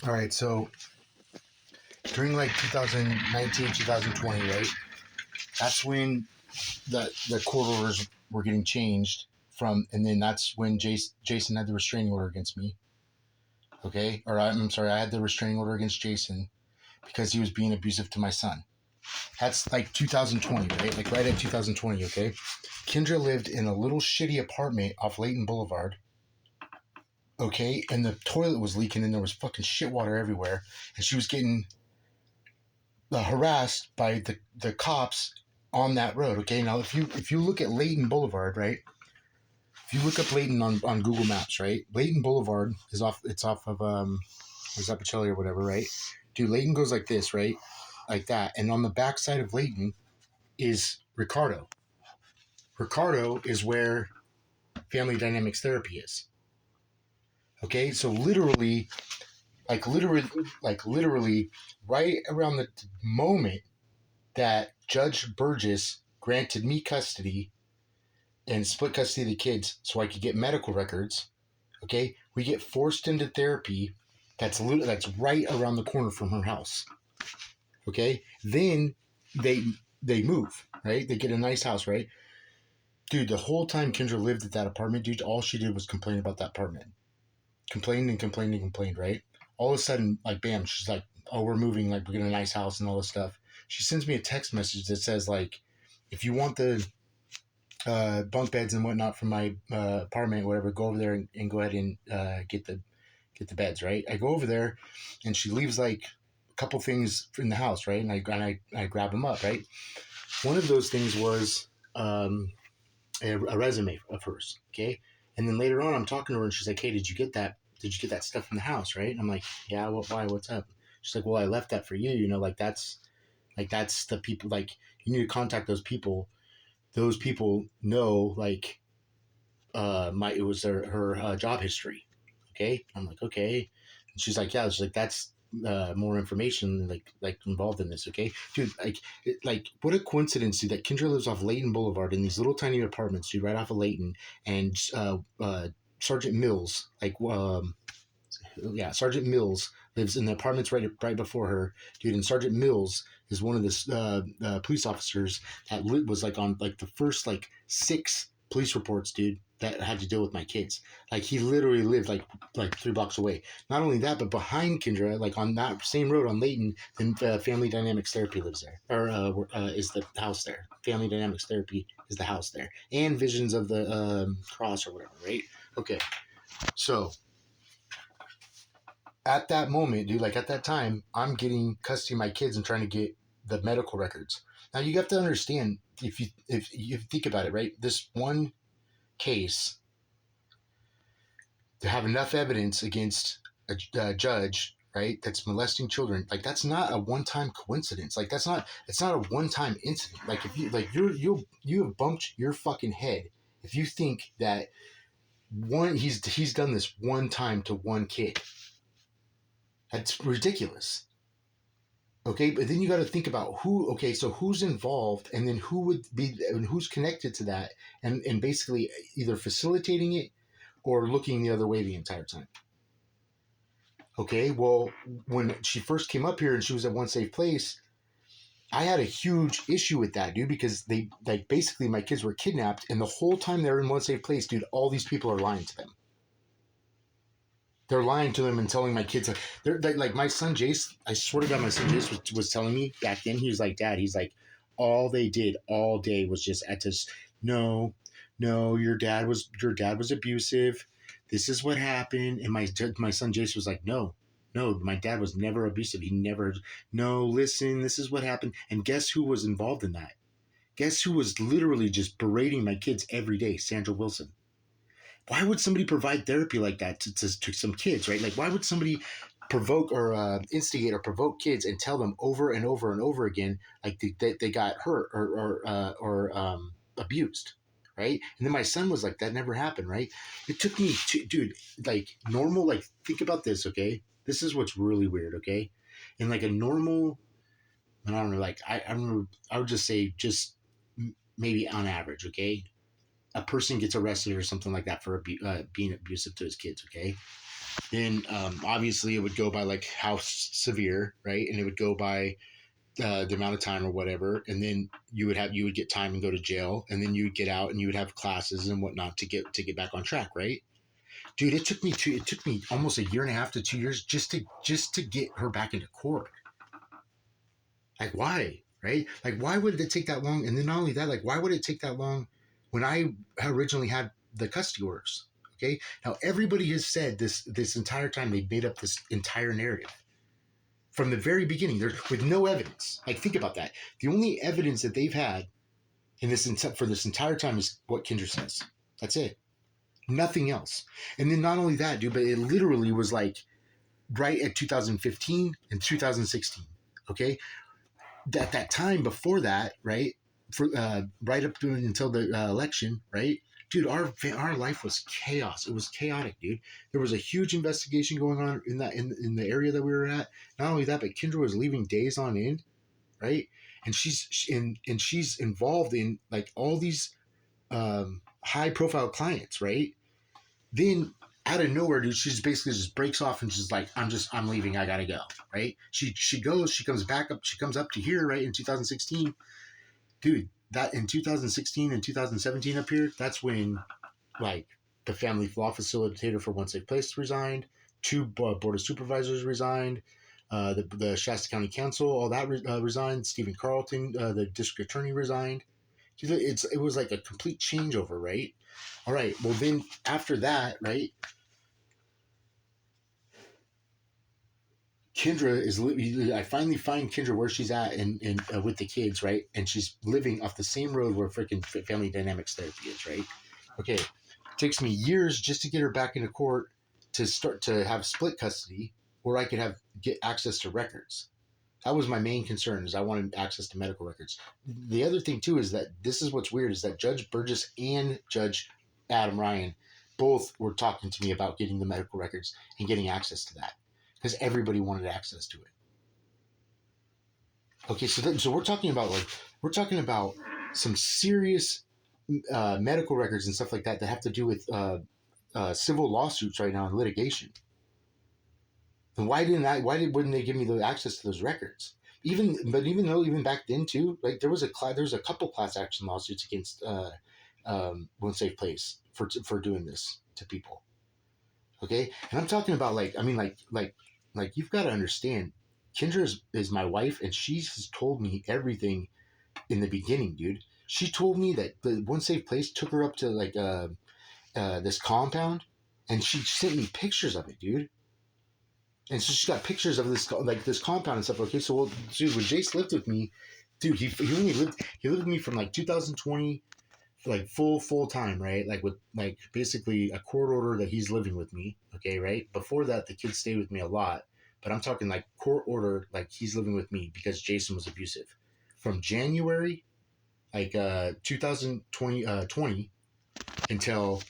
All right, so during like 2019, 2020, right? That's when the court orders were getting changed from, and then that's when Jason had the restraining order against me. Okay, or I'm sorry, I had the restraining order against Jason because he was being abusive to my son. That's like 2020, right? Like right at 2020, okay? Kendra lived in a little shitty apartment off Layton Boulevard, okay? And the toilet was leaking and there was fucking shit water everywhere. And she was getting harassed by the cops on that road, okay? Now, if you look at Layton Boulevard, right? If you look up Layton on Google Maps, right? Layton Boulevard it's off of, Zappacelli or whatever, right? Dude, Layton goes like this, right? Like that. And on the backside of Layton is Ricardo. Ricardo is where family dynamics therapy is. Okay, so literally, right around the moment that Judge Burgess granted me custody and split custody of the kids so I could get medical records, okay, we get forced into therapy that's right around the corner from her house. Okay, then they move, right? They get a nice house, right? Dude, the whole time Kendra lived at that apartment, dude, all she did was complain about that apartment. Complained and complained and complained, right? All of a sudden, like, bam, she's like, oh, we're moving, like, we're getting a nice house and all this stuff. She sends me a text message that says, like, if you want the bunk beds and whatnot from my apartment, whatever, go over there and go ahead and get the beds, right? I go over there, and she leaves, like, a couple things in the house, right? And I grab them up, right? One of those things was a resume of hers, okay? And then later on, I'm talking to her, and she's like, "Hey, did you get that? Did you get that stuff from the house, right?" And I'm like, "Yeah. Why? What's up?" She's like, "Well, I left that for you. You know, that's the people. Like, you need to contact those people. Those people know, like, it was her job history. Okay." I'm like, "Okay." And she's like, "Yeah." She's like, "That's more information like involved in this." Okay, dude, like what a coincidence, dude, that Kendra lives off Layton Boulevard in these little tiny apartments, dude, right off of Layton, and Sergeant Mills, Sergeant Mills lives in the apartments right before her, dude. And Sergeant Mills is one of the police officers that was like on like the first like 6 police reports, dude, that had to deal with my kids. Like he literally lived like 3 blocks away. Not only that, but behind Kendra, like on that same road on Layton, then Family Dynamics Therapy lives there, or is the house there. Family Dynamics Therapy is the house there, and Visions of the Cross or whatever, right? Okay, so at that moment, dude, like at that time, I'm getting custody of my kids and trying to get the medical records. Now you have to understand, if you think about it, right? This one case to have enough evidence against a judge, right, that's molesting children, like that's not a one-time coincidence. Like it's not a one-time incident. Like if you like you have bumped your fucking head if you think that he's done this one time to one kid. That's ridiculous. Okay, but then you got to think about so who's involved, and then who would be, and who's connected to that, and basically either facilitating it or looking the other way the entire time. Okay, well, when she first came up here and she was at One Safe Place, I had a huge issue with that, dude, because they, like, basically my kids were kidnapped, and the whole time they were in One Safe Place, dude, all these people are lying to them. They're lying to them and telling my kids, they're like my son Jace. I swear to God, my son Jace was telling me back then. He was like, "Dad," he's like, all they did all day was just at this. No, no, your dad was abusive. This is what happened. And my son Jace was like, "No, no, my dad was never abusive. He never. No, listen, this is what happened." And guess who was involved in that? Guess who was literally just berating my kids every day? Sandra Wilson. Why would somebody provide therapy like that to some kids, right? Like, why would somebody provoke or instigate or provoke kids and tell them over and over and over again, like they got hurt or abused, right? And then my son was like, that never happened, right? It took me dude, like normal, like think about this, okay? This is what's really weird, okay? In like a normal, I don't know, like I remember, I would just say just maybe on average, okay? A person gets arrested or something like that for being abusive to his kids, okay? Then obviously it would go by like how severe, right? And it would go by the amount of time or whatever, and then you would get time and go to jail, and then you would get out and you would have classes and whatnot to get back on track, right? Dude, it took me almost a year and a half to 2 years just to get her back into court. Like why, right? Like why would it take that long? And then not only that, like why would it take that long when I originally had the custody orders? Okay, now everybody has said this entire time they made up this entire narrative from the very beginning. There's with no evidence. Like think about that. The only evidence that they've had in this for this entire time is what Kendra says. That's it. Nothing else. And then not only that, dude, but it literally was like right at 2015 and 2016. Okay, at that time before that, right, for right up to until the election, right, dude, our life was chaos. It was chaotic, dude. There was a huge investigation going on in that in the area that we were at. Not only that, but Kendra was leaving days on end, right, and she's involved in like all these high profile clients, right. Then out of nowhere, dude, she just basically just breaks off and she's like, I'm leaving. I gotta go. Right? She goes. She comes back up. She comes up to here, right, in 2016, dude. That in 2016 and 2017 up here, that's when like the family law facilitator for One Safe Place resigned. Two board of supervisors resigned. The Shasta County Council, all that resigned. Stephen Carlton, the district attorney, resigned. It was like a complete changeover, right? All right. Well, then after that, right? Kendra is. I finally find Kendra where she's at, and with the kids, right? And she's living off the same road where freaking family dynamics therapy is, right? Okay. It takes me years just to get her back into court to start to have split custody, where I could get access to records. That was my main concern, is I wanted access to medical records. The other thing too is that this is what's weird, is that Judge Burgess and Judge Adam Ryan both were talking to me about getting the medical records and getting access to that, because everybody wanted access to it. Okay, so we're talking about some serious medical records and stuff like that have to do with civil lawsuits right now in litigation. And wouldn't they give me the access to those records? Even back then too, like there was a couple class action lawsuits against One Safe Place for doing this to people. Okay, and I'm talking about like you've got to understand, Kendra is my wife, and she's told me everything in the beginning, dude. She told me that the One Safe Place took her up to like this compound, and she sent me pictures of it, dude. And so she got pictures of this compound and stuff. Okay, so dude, when Jace lived with me, dude, he lived with me from like 2020, like full time, right? Like with like basically a court order that he's living with me. Okay, right. Before that, the kids stayed with me a lot, but I'm talking like court order, like he's living with me because Jason was abusive. From January, like 2020 20 until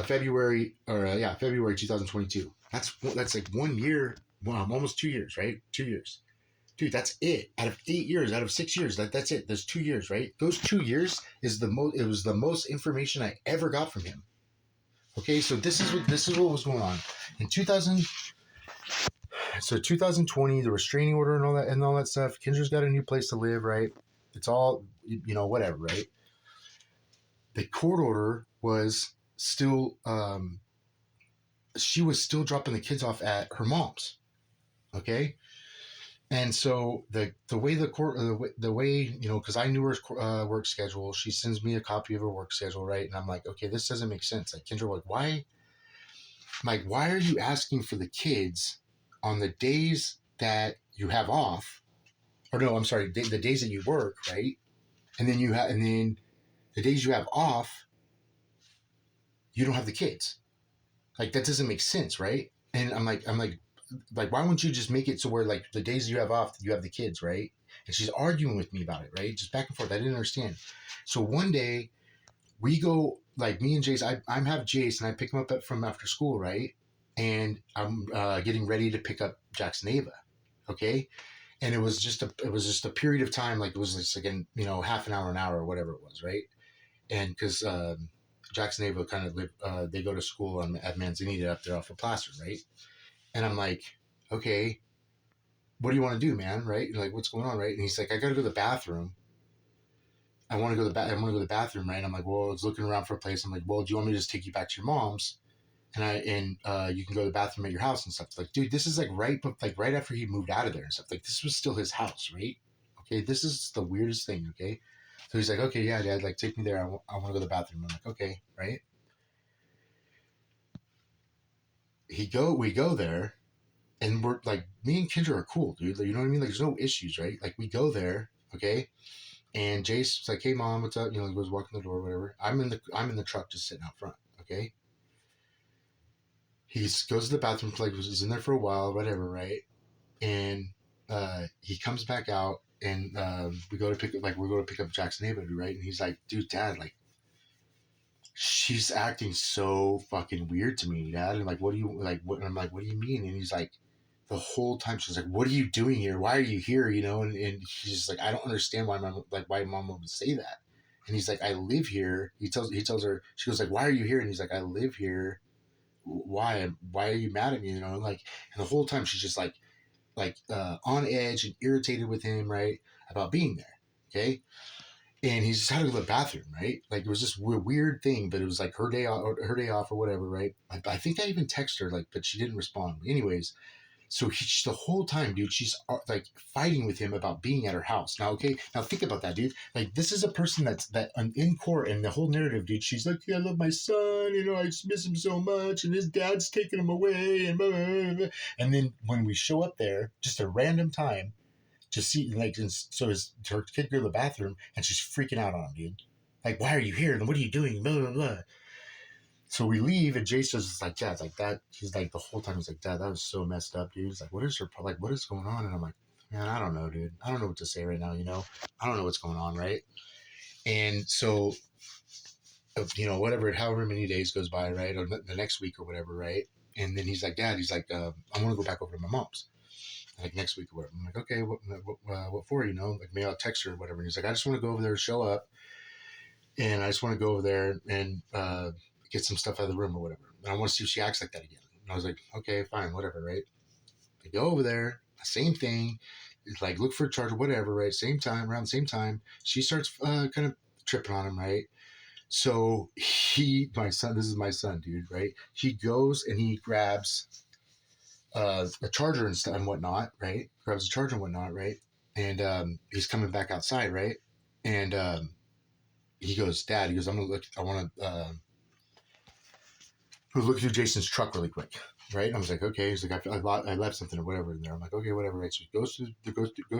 February, or February 2022. That's like 1 year, almost 2 years, right? 2 years, dude. That's it. Out of 8 years, out of 6 years, that's it. There's 2 years, right? Those 2 years is the most. It was the most information I ever got from him. Okay, so this is what was going on in 2000. So 2020, the restraining order and all that stuff. Kendra's got a new place to live, right? It's all whatever, right? The court order was still she was still dropping the kids off at her mom's. Okay, and so the way the court the way because I knew her work schedule, she sends me a copy of her work schedule, right? And I'm like, okay, this doesn't make sense. Like Kendra, like why are you asking for the kids on the days that you have off? Or no, I'm sorry, the days that you work, right? And then the days you have off, you don't have the kids. Like that doesn't make sense, right? And I'm like, why wouldn't you just make it so where like the days you have off, you have the kids, right? And she's arguing with me about it, right? Just back and forth. I didn't understand. So one day we go, like me and Jace, I'm have Jace and I pick him up from after school, right? And I'm getting ready to pick up Jackson Ava, okay? And it was just a period of time, like it was just like half an hour, or whatever it was, right? And because Jackson Ava kind of live. They go to school at Manzanita up there off of Placer, right? And I'm like, okay, what do you want to do, man? Right? You're like, what's going on, right? And he's like, I gotta go to the bathroom. I want to go to the I want to go to the bathroom, right? And I'm like, well, I was looking around for a place. I'm like, well, do you want me to just take you back to your mom's? And you can go to the bathroom at your house and stuff. It's like, dude, this is like right after he moved out of there and stuff. Like, this was still his house, right? Okay, this is the weirdest thing. Okay, so he's like, okay, yeah, Dad, like take me there. I want to go to the bathroom. I'm like, okay, right? We go there, and we're like, me and Kendra are cool, dude. Like, you know what I mean? Like, there's no issues, right? Like, we go there, okay, and Jace's like, hey, Mom, what's up? You know, he goes walking the door, whatever. I'm in the truck just sitting out front, okay. He goes to the bathroom, like was in there for a while, whatever, right? And he comes back out, and we go to pick up Jackson Ava, right? And he's like, dude, Dad, like, she's acting so fucking weird to me, Dad. And like, what do you like? What? And I'm like, what do you mean? And he's like, the whole time she's like, what are you doing here? Why are you here? You know? And he's just like, I don't understand why Mom would say that. And he's like, I live here. He tells her, she goes like, why are you here? And he's like, I live here. Why are you mad at me? You know? And like, and the whole time she's just like on edge and irritated with him, right, about being there. Okay. And he just had to go to the bathroom, right? Like, it was just a weird thing, but it was like her day off or whatever, right? I think I even texted her, like, but she didn't respond. But anyways, so the whole time, dude, she's like fighting with him about being at her house. Now, okay, now think about that, dude. Like, this is a person that in court, and the whole narrative, dude. She's like, yeah, I love my son, you know, I just miss him so much, and his dad's taking him away, and blah, blah, blah, blah. And then when we show up there, just a random time, to see, like, and so her kid go to the bathroom, and she's freaking out on him, dude. Like, why are you here? And what are you doing? Blah, blah, blah. So we leave, and Jace just like, Dad, like that. He's like, the whole time he's like, Dad, that was so messed up, dude. He's like, what is going on? And I'm like, man, I don't know, dude. I don't know what to say right now. You know, I don't know what's going on, right? And so, you know, however many days goes by, right, or the next week or whatever, right? And then he's like, Dad, he's like, I want to go back over to my mom's, like next week or whatever. I'm like, okay, what for? You know, like maybe I'll text her or whatever. And he's like, I just want to go over there, show up, and I just want to go over there and get some stuff out of the room or whatever. And I want to see if she acts like that again. And I was like, okay, fine, whatever, right? I go over there, same thing. It's like, look for a charger, whatever, right? Around the same time, she starts kind of tripping on him, right? So this is my son, dude, right? He goes and he grabs a charger and stuff and whatnot, right? Grabs a charger and whatnot, right? And he's coming back outside, right? And he goes, Dad, he goes, I want to look through Jason's truck really quick, right? And I was like, okay. He's like, I left something or whatever in there. I'm like, okay, whatever, right? So he goes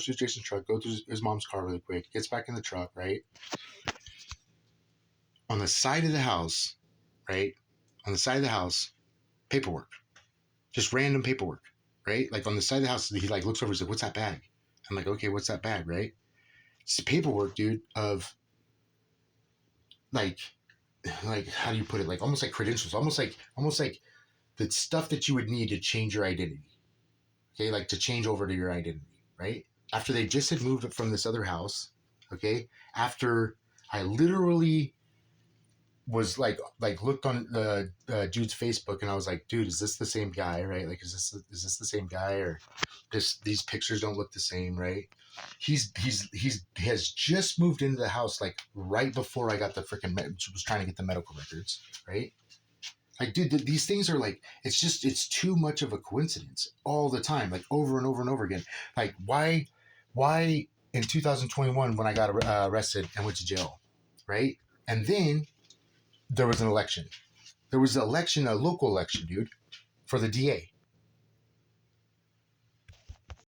to Jason's truck, goes to his mom's car really quick, gets back in the truck, right? On the side of the house, right? On the side of the house, paperwork. Just random paperwork, right? Like on the side of the house, he like looks over, he's like, what's that bag? I'm like, okay, what's that bag, right? It's paperwork, dude, of like how do you put it? Like almost like credentials, almost like the stuff that you would need to change your identity. Okay, like to change over to your identity, right? After they just had moved from this other house, okay? After I literally was like looked on Jude's Facebook, and I was like, dude, is this the same guy, right? Like, is this the same guy, or these pictures don't look the same, right? He has just moved into the house like right before I got the freaking was trying to get the medical records, right? Like, dude, these things are like, it's too much of a coincidence all the time, like over and over and over again. Like, why in 2021 when I got arrested and went to jail, right? And then there was an election. There was an election, a local election, dude, for the DA.